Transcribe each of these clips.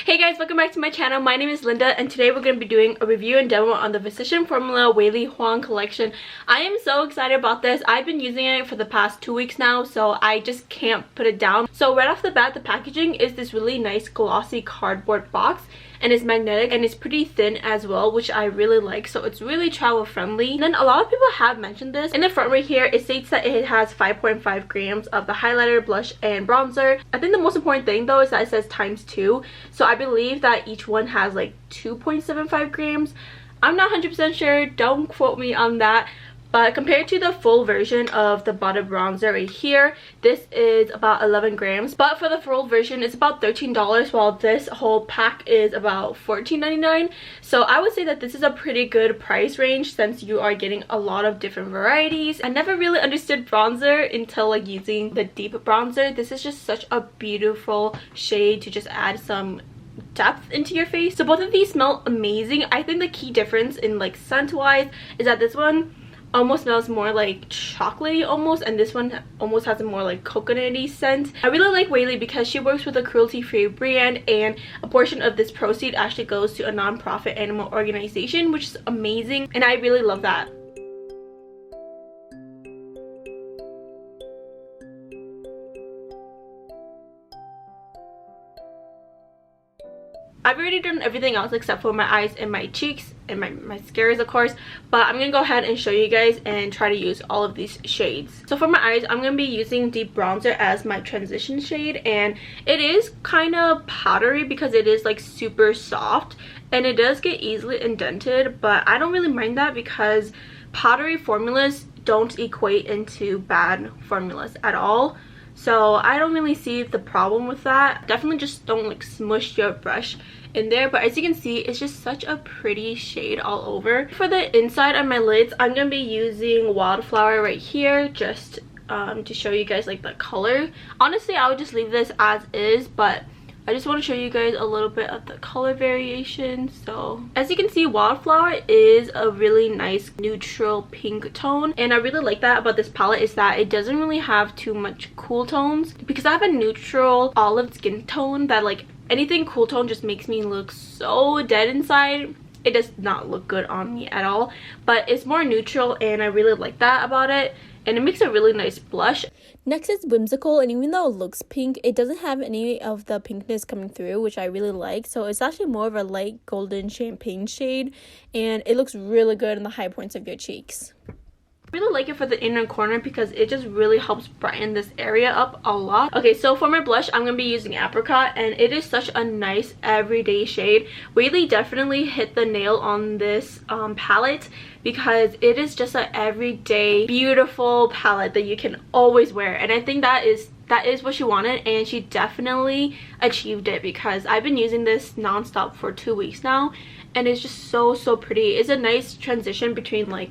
Hey guys, welcome back to my channel. My name is Linda and today we're going to be doing a review and demo on the Physician Formula Weylie Huang collection. I am so excited about this. I've been using it for the past 2 weeks now, so I just can't put it down. So right off the bat, the packaging is this really nice glossy cardboard box, and it's magnetic and it's pretty thin as well, which I really like. So it's really travel friendly. And then a lot of people have mentioned this. In the front right here, it states that it has 5.5 grams of the highlighter, blush, and bronzer. I think the most important thing though is that it says ×2. So I believe that each one has like 2.75 grams. I'm not 100% sure, don't quote me on that. But compared to the full version of the butter bronzer right here, this is about 11 grams. But for the full version, it's about $13, while this whole pack is about $14.99. So I would say that this is a pretty good price range since you are getting a lot of different varieties. I never really understood bronzer until like using the deep bronzer. This is just such a beautiful shade to just add some depth into your face. So both of these smell amazing. I think the key difference in like scent wise is that this one almost smells more like chocolatey almost, and this one almost has a more like coconutty scent. I really like Weylie because she works with a cruelty-free brand, and a portion of this proceed actually goes to a non-profit animal organization, which is amazing, and I really love that. I've already done everything else except for my eyes and my cheeks and my mascaras, of course, but I'm gonna go ahead and show you guys and try to use all of these shades. So for my eyes, I'm gonna be using deep bronzer as my transition shade, and it is kind of powdery because it is like super soft and it does get easily indented, but I don't really mind that because powdery formulas don't equate into bad formulas at all. So I don't really see the problem with that. Definitely just don't like smush your brush in there, but as you can see, it's just such a pretty shade all over. For the inside of my lids, I'm gonna be using Wildflower right here just to show you guys like the color. Honestly, I would just leave this as is, but I just want to show you guys a little bit of the color variation. So as you can see, Wildflower is a really nice neutral pink tone, and I really like that about this palette is that it doesn't really have too much cool tones, because I have a neutral olive skin tone that like anything cool tone just makes me look so dead inside. It does not look good on me at all, but it's more neutral and I really like that about it, and it makes a really nice blush. Next is Whimsical, and even though it looks pink, it doesn't have any of the pinkness coming through, which I really like. So it's actually more of a light golden champagne shade, and it looks really good in the high points of your cheeks. I really like it for the inner corner because it just really helps brighten this area up a lot. Okay, so for my blush, I'm going to be using Apricot, and it is such a nice everyday shade. Weylie definitely hit the nail on this palette because it is just an everyday beautiful palette that you can always wear, and I think that is what she wanted, and she definitely achieved it because I've been using this non-stop for 2 weeks now, and it's just so pretty. It's a nice transition between like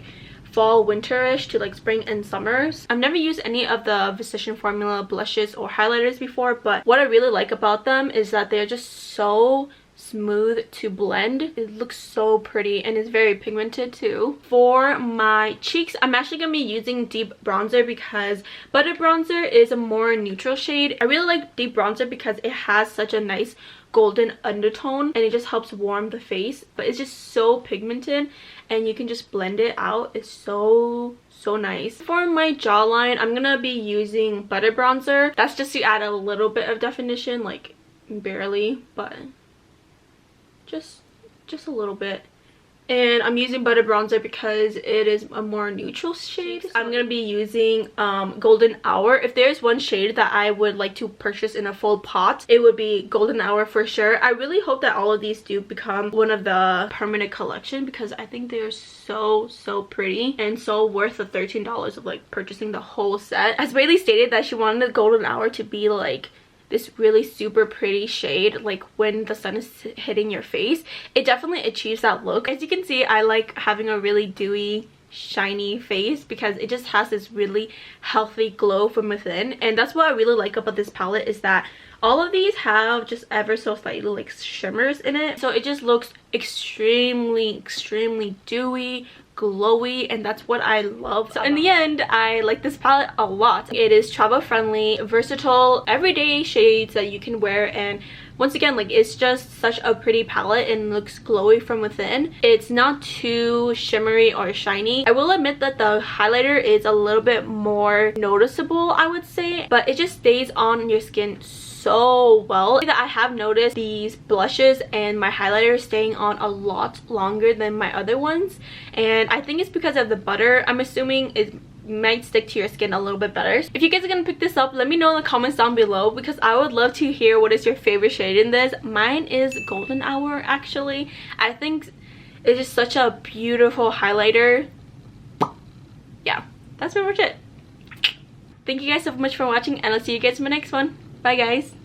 fall winterish to like spring and summers. I've never used any of the Physician Formula blushes or highlighters before, but what I really like about them is that they're just so smooth to blend. It looks so pretty and it's very pigmented too. For my cheeks, I'm actually gonna be using deep bronzer because butter bronzer is a more neutral shade. I really like deep bronzer because it has such a nice golden undertone and it just helps warm the face, but it's just so pigmented and you can just blend it out. It's so nice. For my jawline, I'm gonna be using butter bronzer. That's just to add a little bit of definition, like barely, but just a little bit. And I'm using butter bronzer because it is a more neutral shade. I'm gonna be using Golden Hour. If there's one shade that I would like to purchase in a full pot, it would be Golden Hour for sure. I really hope that all of these do become one of the permanent collection because I think they're so pretty and so worth the $13 of like purchasing the whole set. As Weylie stated that she wanted the Golden Hour to be like this really super pretty shade like when the sun is hitting your face. It definitely achieves that look. As you can see, I like having a really dewy shiny face because it just has this really healthy glow from within, and that's what I really like about this palette is that all of these have just ever so slightly like shimmers in it, so it just looks extremely dewy, glowy, and that's what I love. So in the end, I like this palette a lot. It is travel friendly, versatile, everyday shades that you can wear, and once again, like, it's just such a pretty palette and looks glowy from within. It's not too shimmery or shiny. I will admit that the highlighter is a little bit more noticeable, I would say, but it just stays on your skin so well. I have noticed these blushes and my highlighter staying on a lot longer than my other ones, and I think it's because of the butter. I'm assuming it might stick to your skin a little bit better. If you guys are gonna pick this up, let me know in the comments down below, because I would love to hear what is your favorite shade in this. Mine is Golden Hour, actually. I think it's just such a beautiful highlighter. Yeah, that's pretty much it. Thank you guys so much for watching, and I'll see you guys in my next one. Bye guys.